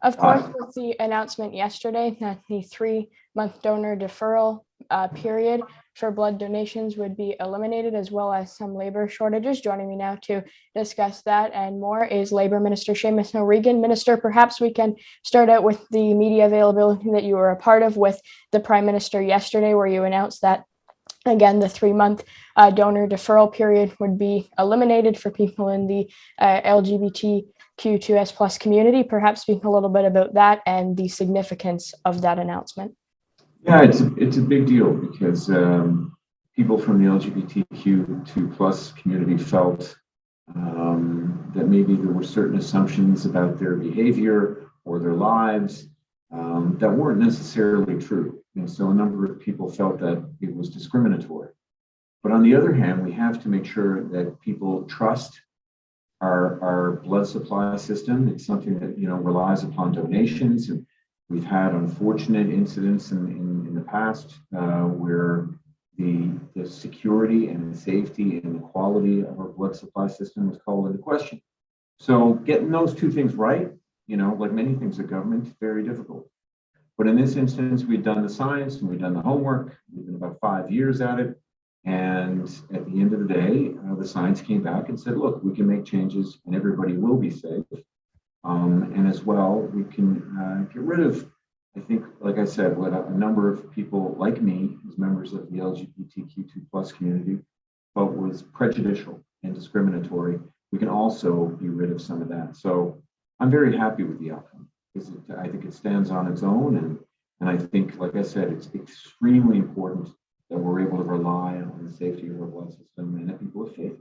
Of course, with the announcement yesterday that the 3-month donor deferral period for blood donations would be eliminated, as well as some labor shortages. Joining me now to discuss that and more is Labor Minister Seamus O'Regan. Minister, perhaps we can start out with the media availability that you were a part of with the Prime Minister yesterday, where you announced that, again, the 3-month donor deferral period would be eliminated for people in the LGBTQ2S plus community. Perhaps speak a little bit about that and the significance of that announcement. Yeah, it's a big deal because people from the LGBTQ2 plus community felt that maybe there were certain assumptions about their behavior or their lives that weren't necessarily true. And so a number of people felt that it was discriminatory. But on the other hand, we have to make sure that people trust our blood supply system. It's something that relies upon donations, and we've had unfortunate incidents in the past where the security and the safety and the quality of our blood supply system was called into question. So getting those two things right, like many things in government, very difficult. But in this instance, we've done the science and we've done the homework. We've been about 5 years at it. And at the end of the day, the science came back and said, look, we can make changes and everybody will be safe. And as well, we can get rid of, I think, like I said, what a number of people like me, as members of the LGBTQ2 plus community, felt was prejudicial and discriminatory. We can also be rid of some of that. So I'm very happy with the outcome, because I think it stands on its own. And I think, like I said, it's extremely important that we're able to rely on the safety of our blood system and that people have faith.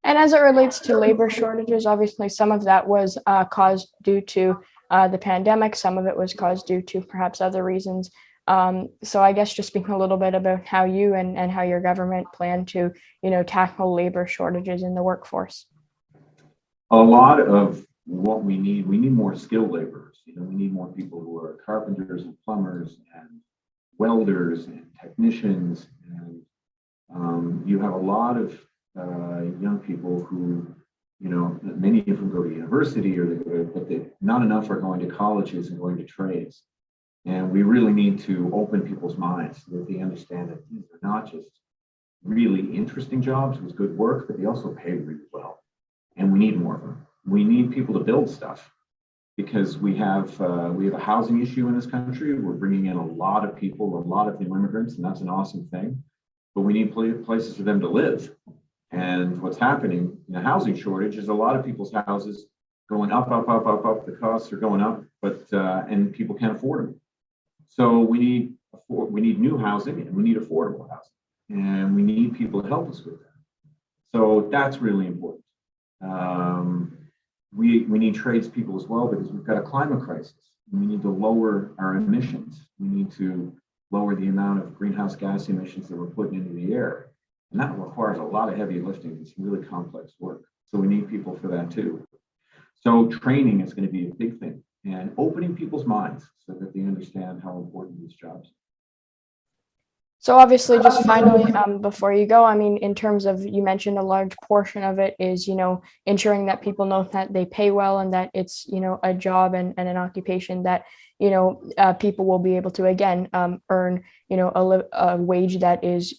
And as it relates to labor shortages, obviously some of that was caused due to the pandemic. Some of it was caused due to perhaps other reasons. So I guess just speaking a little bit about how you and how your government plan to, tackle labor shortages in the workforce. A lot of what we need more skilled laborers. We need more people who are carpenters and plumbers and welders and technicians. And you have a lot of young people who, many of them go to university but not enough are going to colleges and going to trades. And we really need to open people's minds so that they understand that these are not just really interesting jobs with good work, but they also pay really well. And we need more of them. We need people to build stuff because we have a housing issue in this country. We're bringing in a lot of people, a lot of new immigrants, and that's an awesome thing. But we need places for them to live. And what's happening in the housing shortage is a lot of people's houses going up. The costs are going up, and people can't afford them. So we need new housing and we need affordable housing, and we need people to help us with that. So that's really important. We need tradespeople as well, because we've got a climate crisis. We need to lower our emissions. We need to lower the amount of greenhouse gas emissions that we're putting into the air. And that requires a lot of heavy lifting and some really complex work. So we need people for that too. So training is going to be a big thing, and opening people's minds so that they understand how important these jobs are. So obviously, just finally, before you go, in terms of, you mentioned a large portion of it is, ensuring that people know that they pay well and that it's, a job and an occupation that, people will be able to, again, earn, a wage that is,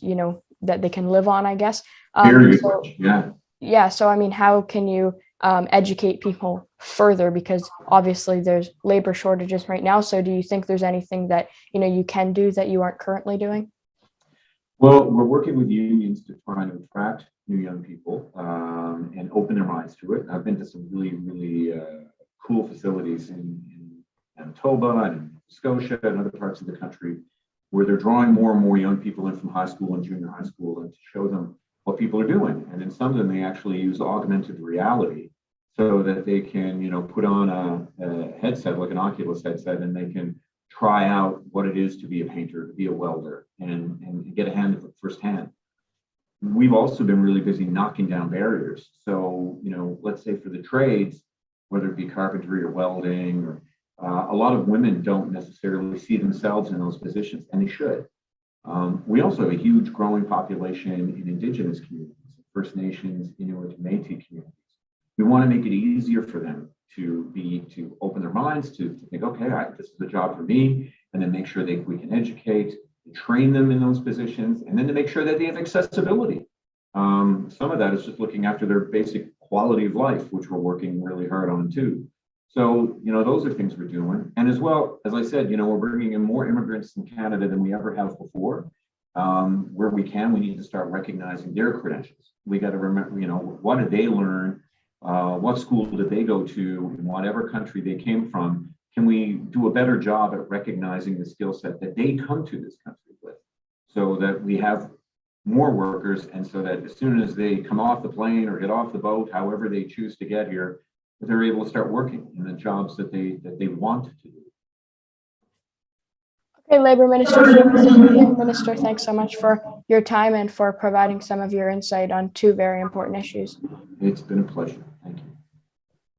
that they can live on, I guess. Very good question. Yeah. Yeah. So, how can you educate people further? Because obviously there's labor shortages right now. So do you think there's anything that, you can do that you aren't currently doing? Well, we're working with unions to try to attract new young people and open their minds to it. I've been to some really, really cool facilities in Manitoba and in Scotia and other parts of the country where they're drawing more and more young people in from high school and junior high school, and to show them what people are doing. And in some of them, they actually use augmented reality so that they can, put on a headset, like an Oculus headset, and they can try out what it is to be a painter, to be a welder, and get a hand of it firsthand. We've also been really busy knocking down barriers. So, let's say for the trades, whether it be carpentry or welding, or a lot of women don't necessarily see themselves in those positions, and they should. We also have a huge growing population in Indigenous communities, First Nations, Inuit, and Métis communities. We want to make it easier for them to open their minds to think, okay, this is a job for me, and then make sure we can educate and train them in those positions, and then to make sure that they have accessibility. Some of that is just looking after their basic quality of life, which we're working really hard on too. So, those are things we're doing. And as well, as I said, we're bringing in more immigrants in Canada than we ever have before. Where we can, we need to start recognizing their credentials. We got to remember, what did they learn? What school did they go to? In whatever country they came from? Can we do a better job at recognizing the skill set that they come to this country with, so that we have more workers, and so that as soon as they come off the plane or get off the boat, however they choose to get here, they're able to start working in the jobs that they want to do. Okay, Labor Minister Seamus O'Regan. Minister, thanks so much for your time and for providing some of your insight on two very important issues. It's been a pleasure. Thank you.